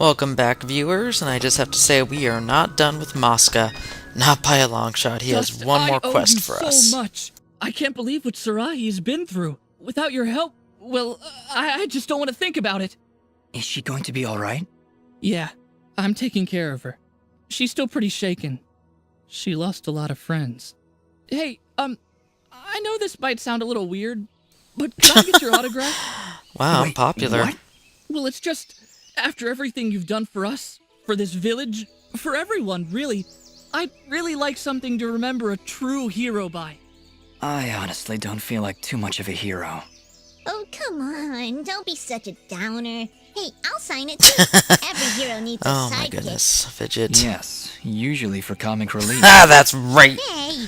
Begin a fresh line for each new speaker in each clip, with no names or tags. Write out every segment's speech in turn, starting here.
Welcome back, viewers, and I just have to say we are not done with Mosca. Not by a long shot. He has one more quest for us.
So much. I can't believe what Sarahi's been through. Without your help, well, I just don't want to think about it.
Is she going to be alright?
Yeah, I'm taking care of her. She's still pretty shaken. She lost a lot of friends. Hey, I know this might sound a little weird, but can I get your autograph?
Wow,
Wait,
I'm popular.
what?
Well, it's just, after everything you've done for us, for this village, for everyone, really, I'd really like something to remember a true hero by.
I honestly don't feel like too much of a hero.
Oh, come on. Don't be such a downer. Hey, I'll sign it too. Every hero needs a
Oh my
sidekick.
goodness, Fidget.
Yes, usually for comic relief.
Ah, that's right.
Hey,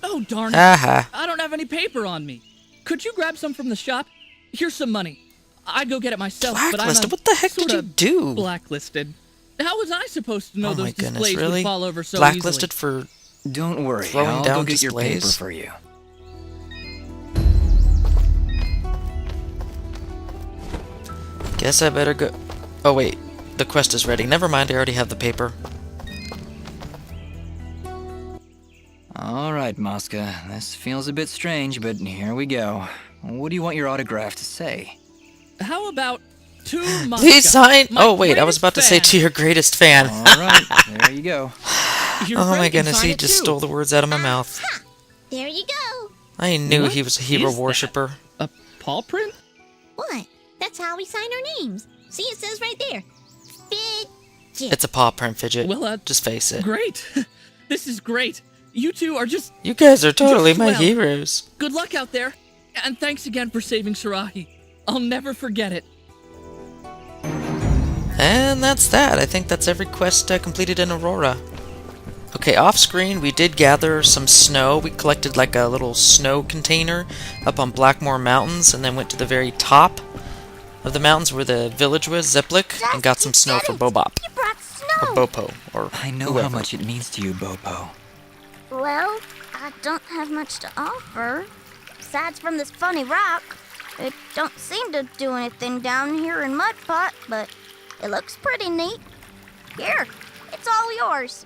Oh, darn it.
Aha.
I don't have any paper on me. Could you grab some from the shop? Here's some money. I'd go get it myself, but I'm
Blacklisted? What the heck did you
sorta
do?
blacklisted. How was I supposed to know
Oh my
those
goodness,
displays
really?
would fall over so
Blacklisted
easily?
for...
Don't worry,
Throwing
I'll
down
go get your paper
displays?
for you.
Guess I better go... Oh wait, the quest is ready. Never mind, I already have the paper.
Alright, Mosca, this feels a bit strange, but here we go. What do you want your autograph to say?
How about to Mosca?
Please sign...
my
Oh wait, I was
greatest
about to say
fan.
to your greatest fan.
Alright, there you go.
Your
Oh
friend
my
can
goodness,
sign
he
it
just
too.
stole the words out of my mouth.
ha! There you go.
I knew
What
he was a hero
is that?
worshipper.
A paw print?
What? That's how we sign our names. See, it says right there. Fidget.
It's a paw print, Fidget.
Well,
Just face it.
Great. This is great. You two are just
You guys are totally my
swell.
heroes.
good luck out there. And thanks again for saving Sarahi. I'll never forget it.
And that's that. I think that's every quest completed in Aurora. Okay, off screen we did gather some snow. We collected like a little snow container up on Blackmore Mountains and then went to the very top of the mountains where the village was, Ziplik, and got some snow for Bobop.
You brought
Or
snow.
Bopo. Or
I know
whoever.
how much it means to you, Bopo.
Well, I don't have much to offer. Besides from this funny rock, it don't seem to do anything down here in Mudpot, but it looks pretty neat. Here, it's all yours.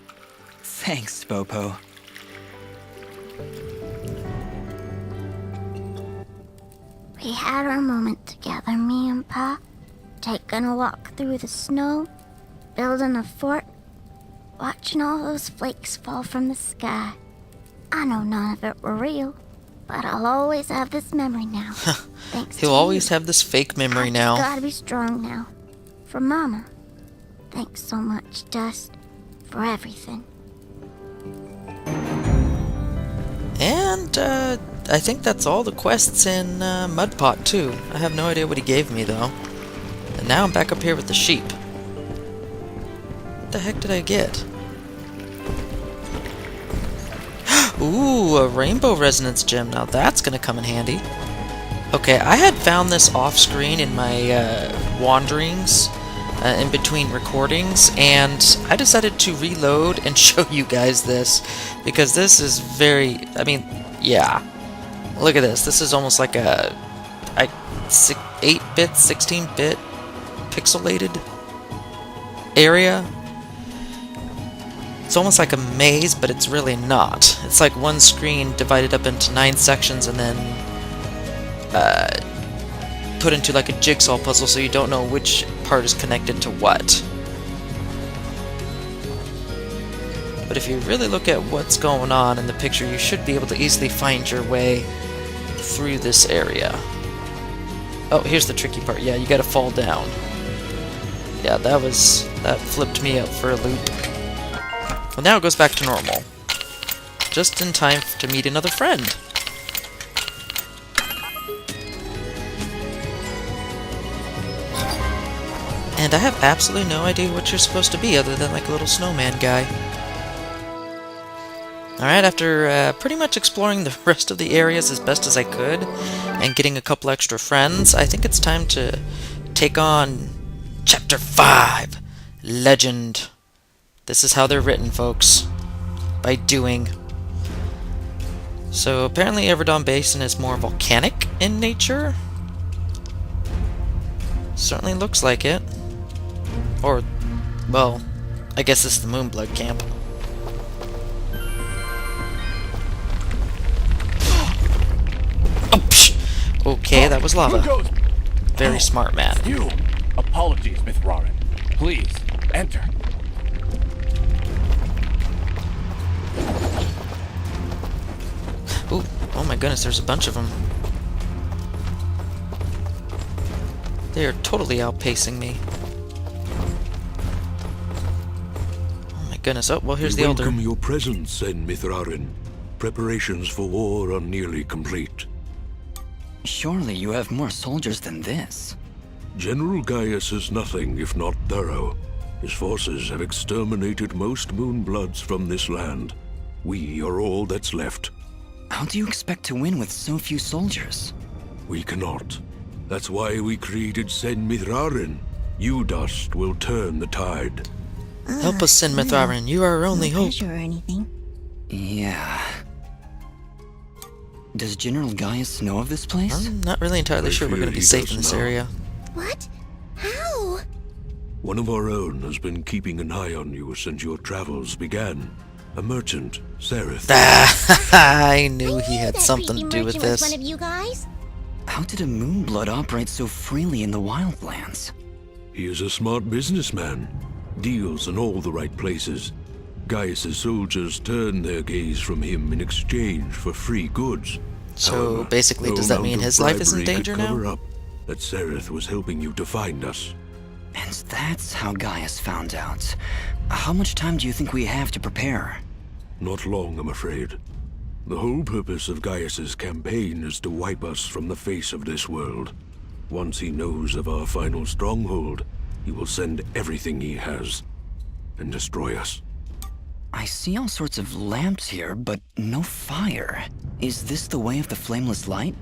Thanks, Bopo.
We had our moment together, me and Pa, taking a walk through the snow, building a fort, watching all those flakes fall from the sky. I know none of it were real, but I'll always have this memory now. Thanks
He'll
to
always
you.
have this fake memory
I
now.
just gotta be strong now. For Mama. Thanks so much, Dust, for everything.
And I think that's all the quests in Mudpot too. I have no idea what he gave me though. And now I'm back up here with the sheep. What the heck did I get? Ooh, a rainbow resonance gem. Now that's gonna come in handy. Okay, I had found this off screen in my wanderings in between recordings, and I decided to reload and show you guys this because this is very, I mean, yeah. Look at this. This is almost like a 8-bit, 16-bit pixelated area. It's almost like a maze, but it's really not. It's like one screen divided up into 9 sections and then put into like a jigsaw puzzle so you don't know which part is connected to what. But if you really look at what's going on in the picture, you should be able to easily find your way through this area. Oh, here's the tricky part. Yeah, you gotta fall down. Yeah, that flipped me up for a loop. Well, now it goes back to normal. Just in time to meet another friend. And I have absolutely no idea what you're supposed to be other than like a little snowman guy. Alright, after pretty much exploring the rest of the areas as best as I could and getting a couple extra friends, I think it's time to take on Chapter 5, Legend. This is how they're written, folks. By doing. So apparently Everdon Basin is more volcanic in nature. Certainly looks like it. Or Well, I guess this is the Moonblood camp. Oh, psh. Okay, that was lava. Very smart man.
You. Apologies, Mithrarin. Please, enter.
Ooh, oh my goodness, there's a bunch of them. They are totally outpacing me. Oh my goodness, oh, well here's
We
the Elder.
welcome your presence, Sen Mithrarin. Preparations for war are nearly complete.
Surely you have more soldiers than this.
General Gaius is nothing if not thorough. His forces have exterminated most Moonbloods from this land. We are all that's left.
How do you expect to win with so few soldiers?
We cannot. That's why we created Sen Mithrarin. You, Dust, will turn the tide.
Help us, Sen Mithrarin. You are our only
no
hope.
pressure or anything.
Yeah. Does General Gaius know of this place?
I'm not really entirely
I
sure we're
fear
going to be
he
safe
does
in this
now.
area.
What? How?
One of our own has been keeping an eye on you since your travels began. A merchant, Sereth.
I knew he had
That
something to
creepy
do with
merchant was
this.
one of you guys?
How did a Moonblood operate so freely in the wildlands?
He is a smart businessman. Deals in all the right places. Gaius's soldiers turn their gaze from him in exchange for free goods.
So
However,
basically,
no
does that
amount
mean
of
his life is in
bribery could
danger
cover
now?
up that Sereth was helping you to find us.
And that's how Gaius found out. How much time do you think we have to prepare?
Not long, I'm afraid. The whole purpose of Gaius's campaign is to wipe us from the face of this world. Once he knows of our final stronghold, he will send everything he has and destroy us.
I see all sorts of lamps here, but no fire. Is this the way of the flameless light?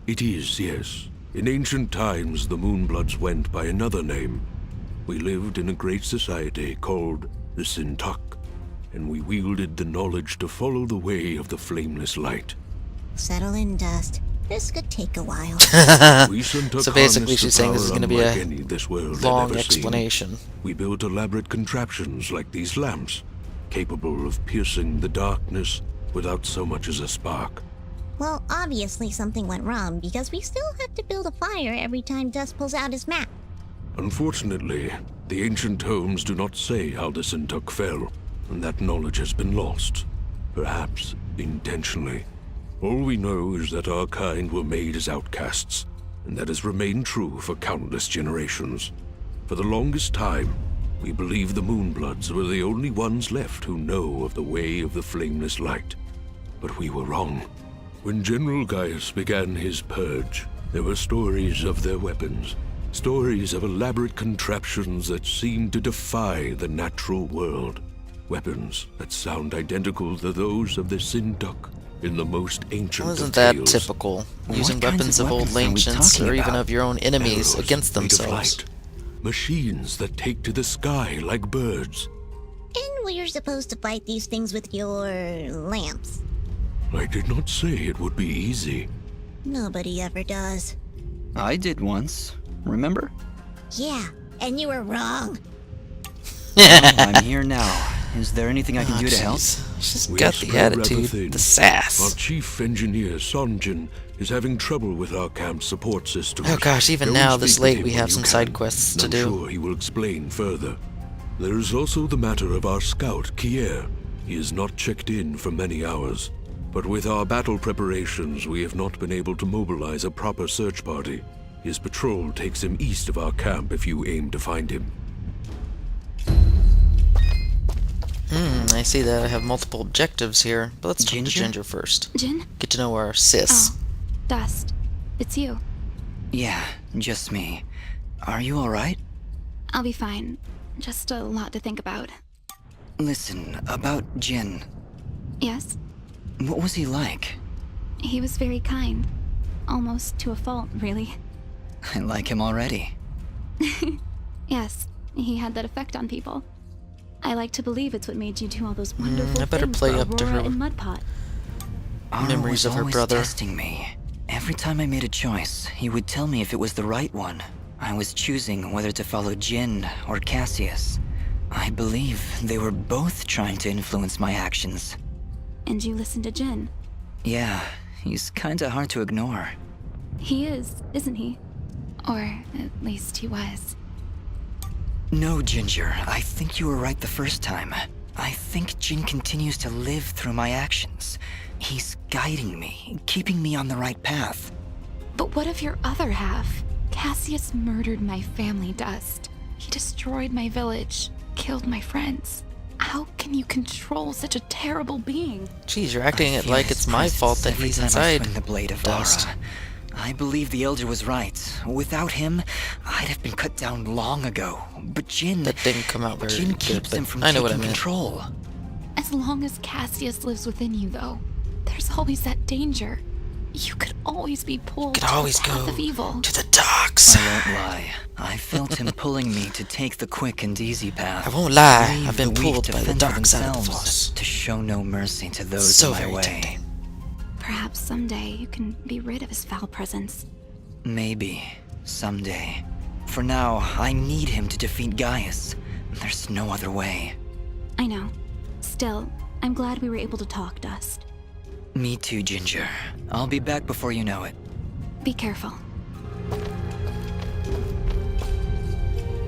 It is, yes. In ancient times, the Moonbloods went by another name. We lived in a great society called the Sintuck, and we wielded the knowledge to follow the way of the flameless light.
Settle in, Dust. This could take a while.
We Sintuck
So basically
harnessed
she's
a
saying this is
power
gonna be
unlike
a
any this world had
long
ever seen.
explanation.
We built elaborate contraptions like these lamps, capable of piercing the darkness without so much as a spark.
Well, obviously something went wrong because we still have to build a fire every time Dust pulls out his map.
Unfortunately, the ancient tomes do not say how the Sintuck fell, and that knowledge has been lost. Perhaps intentionally. All we know is that our kind were made as outcasts, and that has remained true for countless generations. For the longest time, we believed the Moonbloods were the only ones left who know of the way of the flameless light. But we were wrong. When General Gaius began his purge, there were stories of their weapons, stories of elaborate contraptions that seemed to defy the natural world. Weapons that sound identical to those of the Sintuck in the most ancient
Wasn't
of
that
tales.
typical?
What
Using
kinds
weapons
of
of old
weapons are we
ancients,
talking
or even
about?
of your own enemies
Arrows
against
made of
themselves.
light. Machines that take to the sky like birds.
And we're supposed to fight these things with your lamps.
I did not say it would be easy.
Nobody ever does.
I did once. Remember?
Yeah, and you were wrong.
Well, I'm here now. Is there anything I can do to help?
She's
We
got
are
the
spread rather
attitude,
thin.
the
Our
sass.
chief engineer, Sonjin, is having trouble with our camp support systems.
Oh gosh, even
Go
now,
and
this
speak with
late,
him
we
when
have
you
some
can,
side quests to
and I'm
do.
sure he will explain further. There is also the matter of our scout, Kier. He has not checked in for many hours. But with our battle preparations, we have not been able to mobilize a proper search party. His patrol takes him east of our camp if you aim to find him.
I see that I have multiple objectives here, but let's talk to
Ginger?
Ginger first.
Jin?
Get to know our sis.
Oh, Dust. It's you.
Yeah, just me. Are you alright?
I'll be fine. Just a lot to think about.
Listen, about Jin.
Yes?
What was he like?
He was very kind. Almost to a fault, really.
I like him already.
Yes, he had that effect on people. I like to believe it's what made you do all those wonderful
I better
things
play
for
up to
Aurora
her
and Mudpot.
Aro
memories
was
of her
always
brother.
testing me. Every time I made a choice, he would tell me if it was the right one. I was choosing whether to follow Jin or Cassius. I believe they were both trying to influence my actions.
And you listen to Jin.
Yeah, he's kinda hard to ignore.
He is, isn't he? Or at least he was.
No, Ginger, I think you were right the first time. I think Jin continues to live through my actions. He's guiding me, keeping me on the right path.
But what of your other half? Cassius murdered my family, Dust. He destroyed my village, killed my friends. How can you control such a terrible being?
Jeez, you're acting it like it's my fault that he's
Every time I
inside
swing the blade of
Dust.
Aura. I believe the Elder was right. Without him, I'd have been cut down long ago. But Jin...
That didn't come out very
Jin
good,
keeps
but
them from
I know what I
taking
meant.
control.
As long as Cassius lives within you, though, there's always that danger. You could always be pulled
Could
to
always
the path
go
of evil.
to the docks.
I won't lie. I felt him pulling me to take the quick and easy path.
I won't lie,
Leave
I've been
the weak
pulled
to
by the
fend for
dark side of the
themselves,
Force.
to show no mercy to those
So
in my
very
way.
tempting.
Perhaps someday you can be rid of his foul presence.
Maybe. Someday. For now, I need him to defeat Gaius. There's no other way.
I know. Still, I'm glad we were able to talk, Dust.
Me too, Ginger. I'll be back before you know it.
Be careful.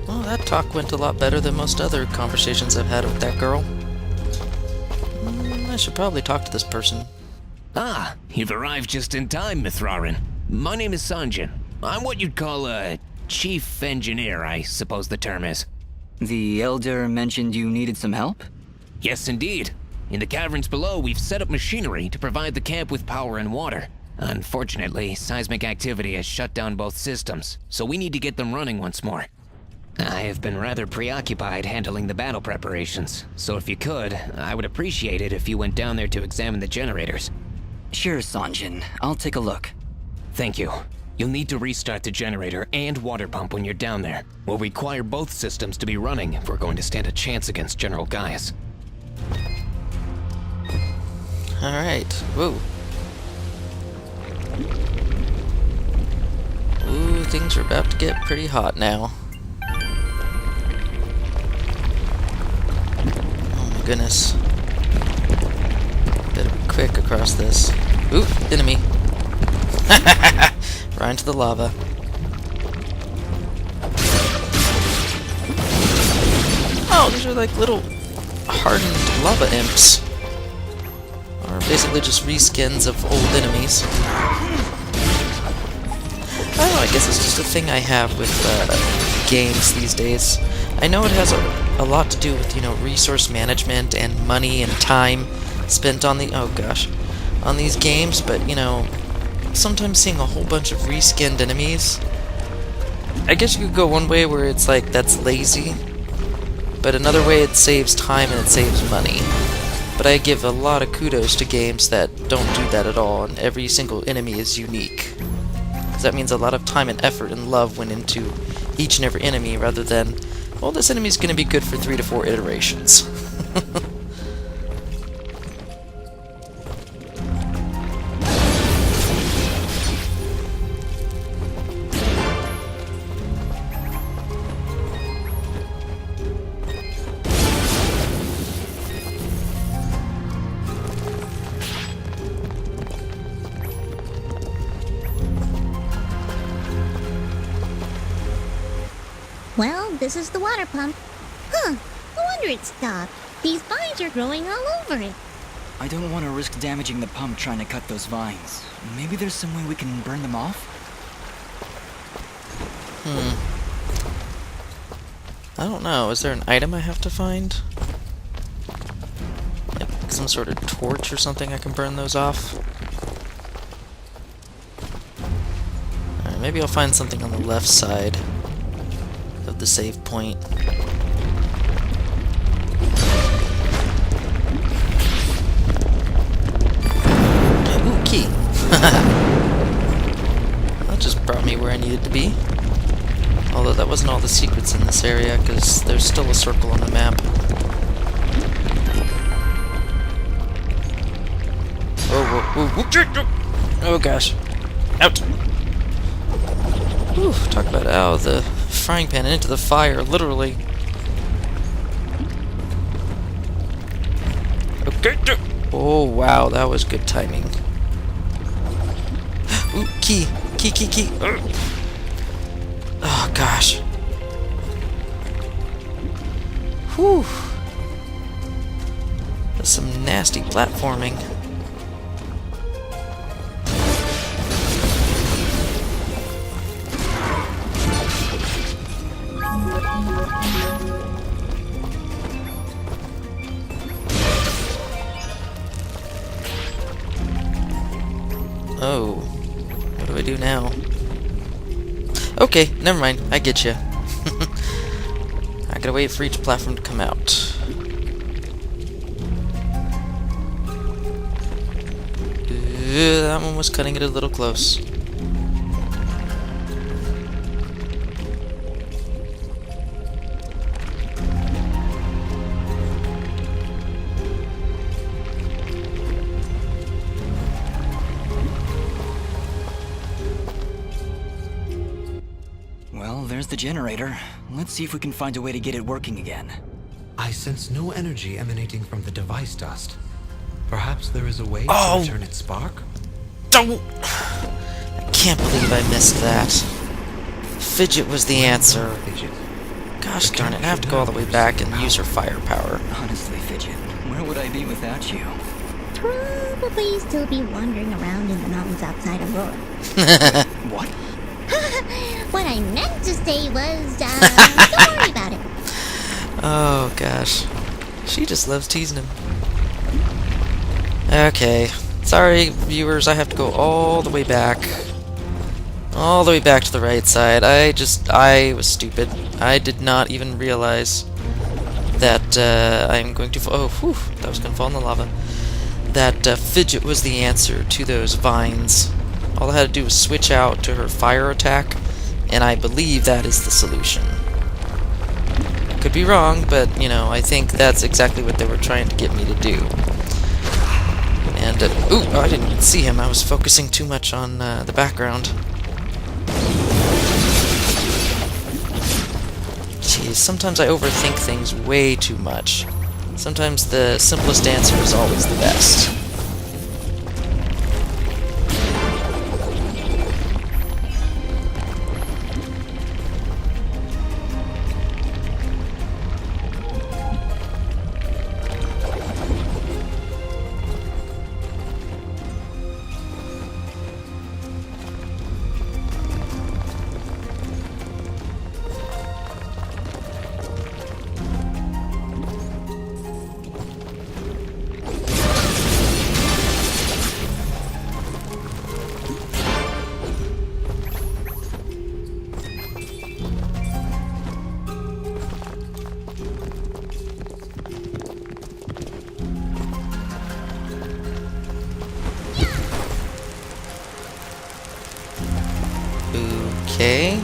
Well, that talk went a lot better than most other conversations I've had with that girl. I should probably talk to this person.
Ah, you've arrived just in time, Mithrarin. My name is Sanjin. I'm what you'd call a chief engineer, I suppose the term is.
The Elder mentioned you needed some help?
Yes, indeed. In the caverns below, we've set up machinery to provide the camp with power and water. Unfortunately, seismic activity has shut down both systems, so we need to get them running once more. I have been rather preoccupied handling the battle preparations, so if you could, I would appreciate it if you went down there to examine the generators.
Sure, Sanjin. I'll take a look.
Thank you. You'll need to restart the generator and water pump when you're down there. We'll require both systems to be running if we're going to stand a chance against General Gaius.
Alright, whoa. Ooh, things are about to get pretty hot now. Oh my goodness. Better be quick across this. Ooh, enemy. Right into the lava. Oh, these are like little hardened lava imps. Or basically just reskins of old enemies. I don't know, I guess it's just a thing I have with games these days. I know it has a lot to do with, you know, resource management and money and time spent on the, oh gosh, on these games, but, you know, sometimes seeing a whole bunch of reskinned enemies, I guess you could go one way where it's like, that's lazy, but another way it saves time and it saves money. But I give a lot of kudos to games that don't do that at all, and every single enemy is unique. Because that means a lot of time and effort and love went into each and every enemy, rather than, well, this enemy's going to be good for 3 to 4 iterations.
Well, this is the water pump. Huh, no wonder it stopped. These vines are growing all over it.
I don't want to risk damaging the pump trying to cut those vines. Maybe there's some way we can burn them off?
I don't know. Is there an item I have to find? Like some sort of torch or something I can burn those off? Alright, maybe I'll find something on the left side of the save point. Ooh, key! That just brought me where I needed to be. Although that wasn't all the secrets in this area, because there's still a circle on the map. Whoa, whoa, whoa. Oh gosh. Out! Whew, talk about out of the frying pan and into the fire, literally. Oh, wow, that was good timing. Ooh, key. Key. Oh, gosh. Whew. That's some nasty platforming. Oh, what do I do now? Okay, never mind. I get you. I gotta wait for each platform to come out. That one was cutting it a little close.
Well, there's the generator. Let's see if we can find a way to get it working again.
I sense no energy emanating from the device dust. Perhaps there is a way
Oh.
to return its spark?
Don't! I can't believe I missed that. Fidget was the answer.
Fidget.
Gosh darn it, I have to go all the way back and use her firepower.
Honestly, Fidget, where would I be without you?
Probably still be wandering around in the mountains outside Aurora.
What?
What I meant to say was, don't worry about it.
Oh gosh. She just loves teasing him. Okay. Sorry, viewers, I have to go all the way back. All the way back to the right side. I was stupid. I did not even realize that I'm going to oh, whew, that was going to fall in the lava. That Fidget was the answer to those vines. All I had to do was switch out to her fire attack, and I believe that is the solution. Could be wrong, but, you know, I think that's exactly what they were trying to get me to do. And, ooh, I didn't even see him. I was focusing too much on the background. Jeez, sometimes I overthink things way too much. Sometimes the simplest answer is always the best. Okay,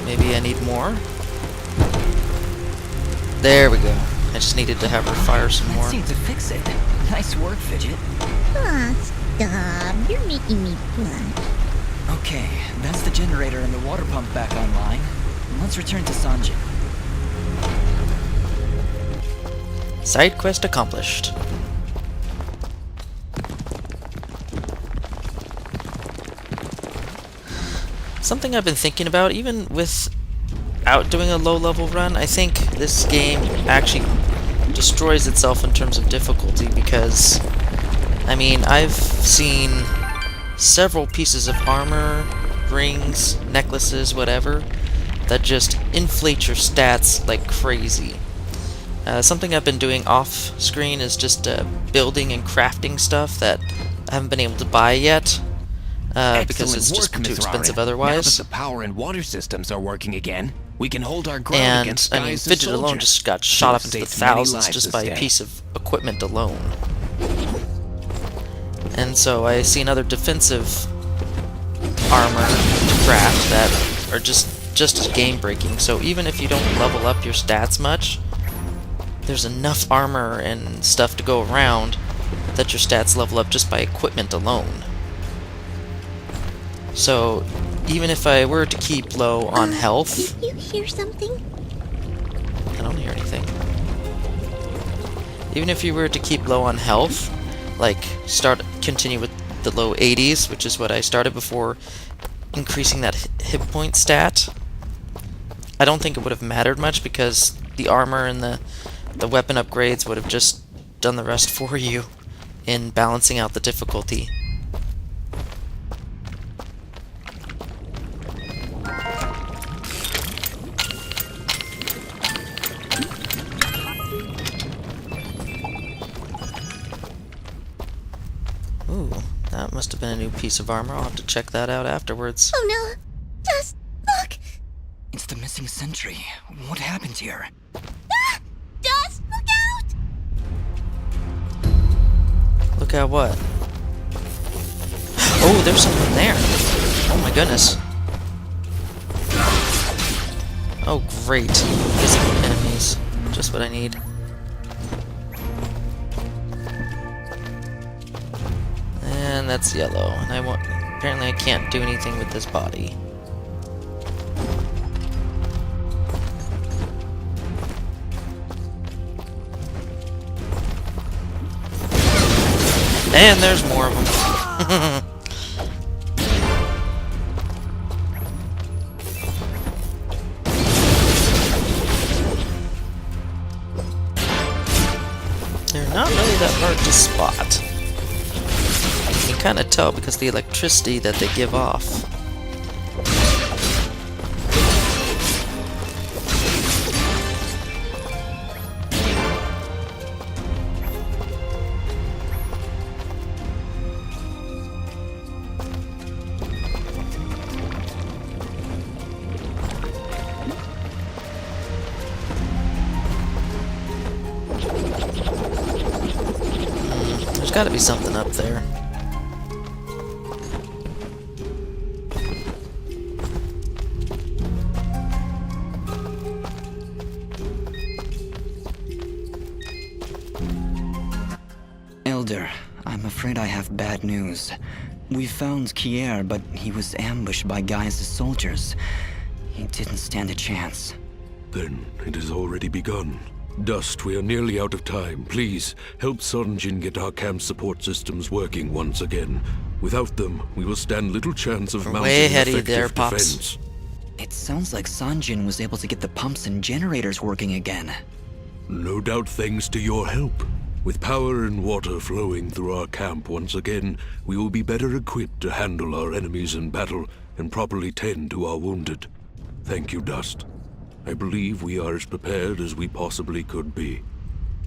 maybe I need more. There we go. I just needed to have her fire some
That
more.
seemed to fix it. Nice work, Fidget.
Aw, stop. You're making me blush.
Okay, that's the generator and the water pump back online. Let's return to Sanjin.
Side quest accomplished. Something I've been thinking about, even without doing a low-level run, I think this game actually destroys itself in terms of difficulty because, I mean, I've seen several pieces of armor, rings, necklaces, whatever, that just inflate your stats like crazy. Something I've been doing off-screen is just building and crafting stuff that I haven't been able to buy yet. Because it's just too expensive otherwise.
Now that the power and water systems are working again, we can hold our ground
And,
against
I mean,
skies
Fidget
soldiers.
alone just got shot up into the
Saved many
thousands
lives
just
this
by a
day.
piece of equipment alone. And so I see another defensive armor to craft that are just as game-breaking. So even if you don't level up your stats much, there's enough armor and stuff to go around that your stats level up just by equipment alone. So, even if I were to keep low on health...
Did you hear something?
I don't hear anything. Even if you were to keep low on health, like continue with the low 80s, which is what I started before increasing that hit point stat, I don't think it would have mattered much because the armor and the weapon upgrades would have just done the rest for you in balancing out the difficulty. Ooh, that must have been a new piece of armor. I'll have to check that out afterwards.
Oh no! Just look!
It's the missing sentry. What happened here?
Ah! Just look out!
Look at what? Oh, there's something there. Oh my goodness. Oh great. Physical enemies. Just what I need. And that's yellow. And apparently I can't do anything with this body. And there's more of them. They're not really that hard to spot. You can kind of tell because of the electricity that they give off. There's got to be something up there.
Elder, I'm afraid I have bad news. We found Kier, but he was ambushed by Gaia's soldiers. He didn't stand a chance.
Then it has already begun. Dust, we are nearly out of time. Please, help Sunjin get our camp support systems working once again. Without them, we will stand little chance of mounting
way
an
ahead of you
effective
there, Pops.
defense.
It sounds like Sanjin was able to get the pumps and generators working again.
No doubt thanks to your help. With power and water flowing through our camp once again, we will be better equipped to handle our enemies in battle and properly tend to our wounded. Thank you, Dust. I believe we are as prepared as we possibly could be.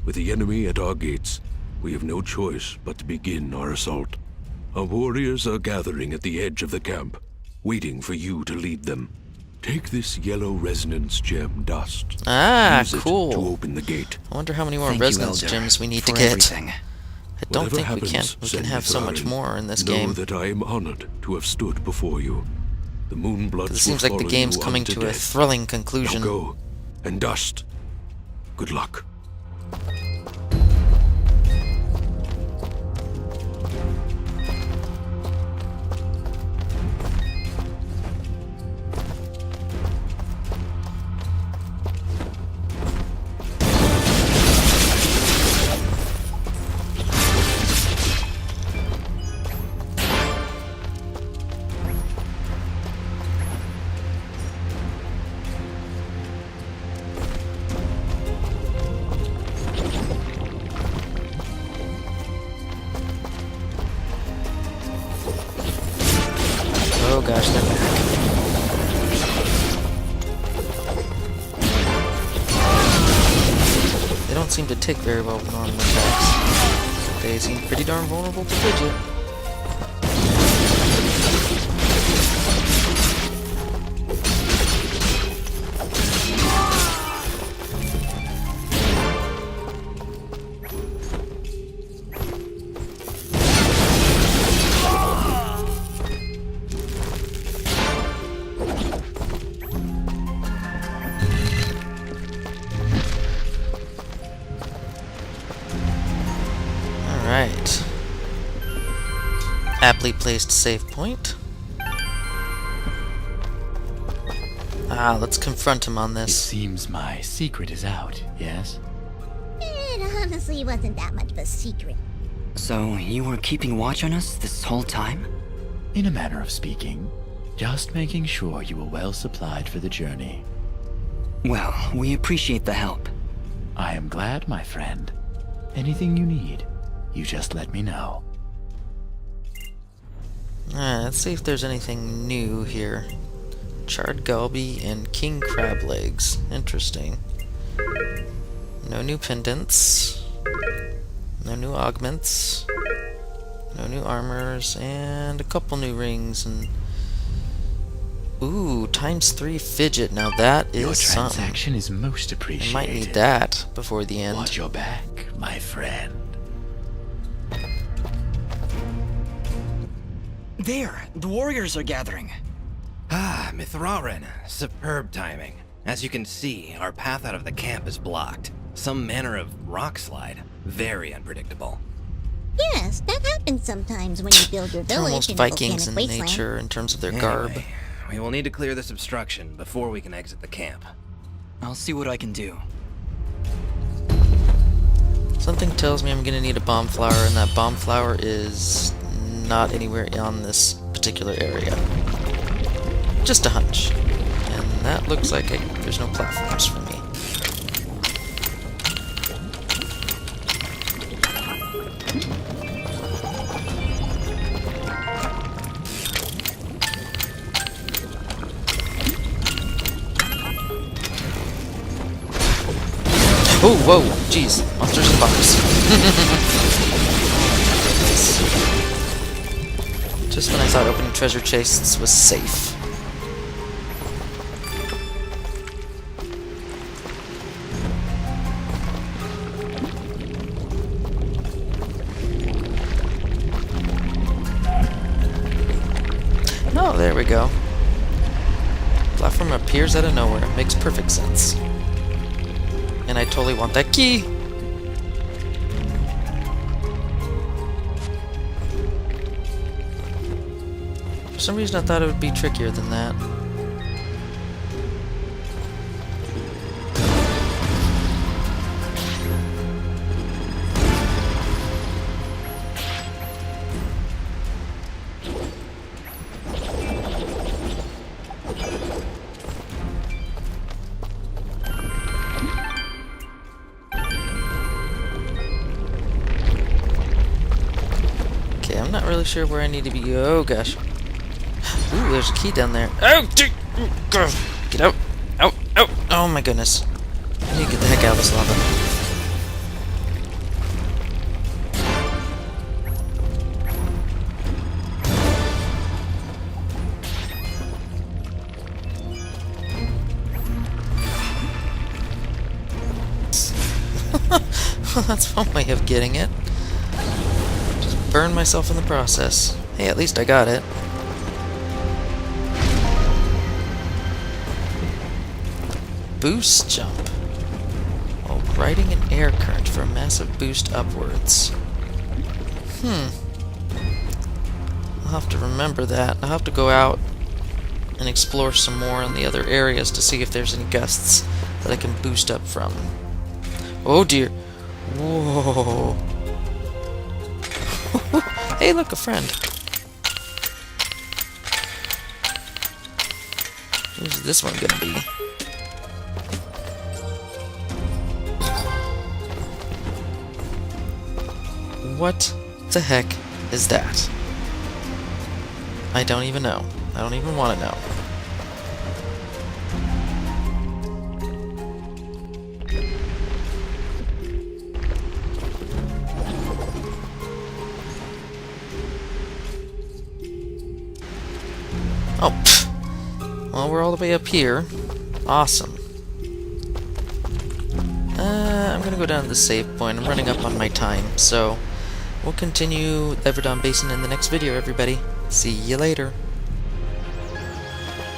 With the enemy at our gates, we have no choice but to begin our assault. Our warriors are gathering at the edge of the camp, waiting for you to lead them. Take this yellow resonance gem, Dust.
Ah,
Use
cool.
it to open the gate.
I wonder how many more
Thank you,
resonance
Elder,
gems we need to
for
get.
everything.
I don't
Whatever
think
happens,
we can have so much
Senmithrarin,
more in this
know
game.
that I am honored to have stood before you. The Moonbloods
It seems like the game's coming to a thrilling conclusion.
Now go, and Dust. Good luck.
Oh gosh, they're back. They don't seem to tick very well with normal attacks. They seem pretty darn vulnerable to Fidget. Alright. Aptly placed save point. Let's confront him on
It
this.
seems my secret is out, yes?
It honestly wasn't that much of a secret.
So, you were keeping watch on us this whole time?
In a manner of speaking, just making sure you were well supplied for the journey.
Well, we appreciate the help.
I am glad, my friend. Anything you need, you just let me know.
Alright, let's see if there's anything new here. Charred Galbi and King Crab Legs. Interesting. No new pendants. No new augments. No new armors. And a couple new rings. And ooh, ×3 fidget. Now that is
Your
something.
transaction is most appreciated.
I might need that before the end.
Watch your back, my friend.
There! The warriors are gathering.
Ah, Mithrarin. Superb timing. As you can see, our path out of the camp is blocked. Some manner of rock slide. Very unpredictable.
Yes, that happens sometimes when you build your
They're
village
almost
in a
Vikings in
volcanic wasteland.
nature in terms of their garb.
Anyway, we will need to clear this obstruction before we can exit the camp.
I'll see what I can do.
Something tells me I'm gonna need a bomb flower, and that bomb flower is not anywhere on this particular area. Just a hunch. And that looks like there's no platforms for me. Oh, whoa, jeez. Monsters in the box. Just when I thought opening treasure chests was safe. Oh, there we go. Platform appears out of nowhere. Makes perfect sense. And I totally want that key! For some reason I thought it would be trickier than that. I'm not really sure where I need to be. Oh gosh. Ooh, there's a key down there. Oh, get out. Out, out. Oh my goodness. I need to get the heck out of this lava. Well, that's one way of getting it. Burn myself in the process. Hey, at least I got it. Boost jump. While riding an air current for a massive boost upwards. I'll have to remember that. I'll have to go out and explore some more in the other areas to see if there's any gusts that I can boost up from. Oh dear. Whoa. Hey, look, a friend. Who's this one gonna be? What the heck is that? I don't even know. I don't even want to know. Oh, pfft. Well, we're all the way up here. Awesome. I'm gonna go down to the save point. I'm running up on my time, so we'll continue Everdon Basin in the next video, everybody. See you later.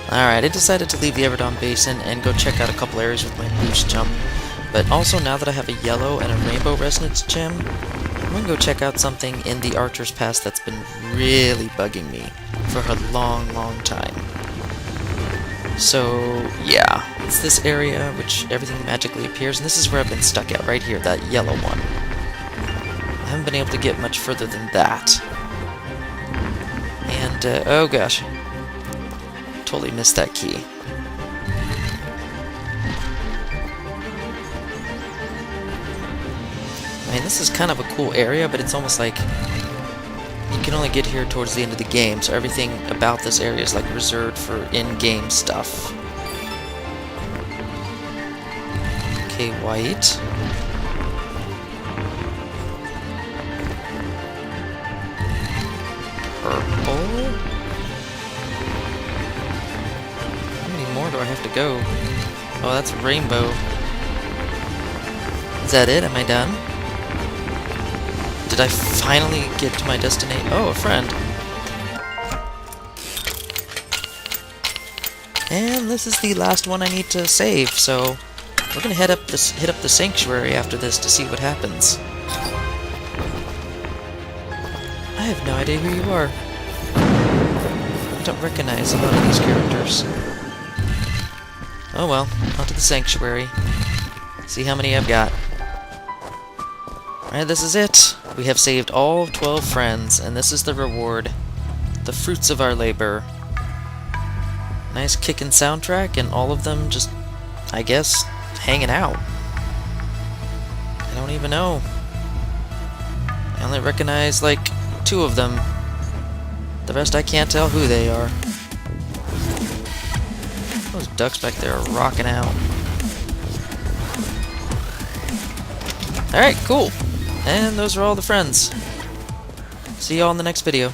Alright, I decided to leave the Everdon Basin and go check out a couple areas with my boost jump. But also, now that I have a yellow and a rainbow resonance gem, I'm gonna go check out something in the Archer's Pass that's been really bugging me for a long, long time. So, yeah, it's this area which everything magically appears, and this is where I've been stuck at, right here, that yellow one. I haven't been able to get much further than that. And, oh gosh. Totally missed that key. I mean, this is kind of a cool area, but it's almost like you can only get here towards the end of the game, so everything about this area is like reserved for in-game stuff. Okay, white. Purple. How many more do I have to go? Oh, that's rainbow. Is that it? Am I done? Did I finally get to my destination? Oh, a friend. And this is the last one I need to save, so we're gonna hit up the sanctuary after this to see what happens. I have no idea who you are. I don't recognize a lot of these characters. Oh well, onto the sanctuary. See how many I've got. Alright, this is it. We have saved all 12 friends, and this is the reward. The fruits of our labor. Nice kickin' soundtrack, and all of them just, I guess, hanging out. I don't even know. I only recognize, like, 2 of them. The rest I can't tell who they are. Those ducks back there are rocking out. Alright, cool. And those are all the friends. See y'all in the next video.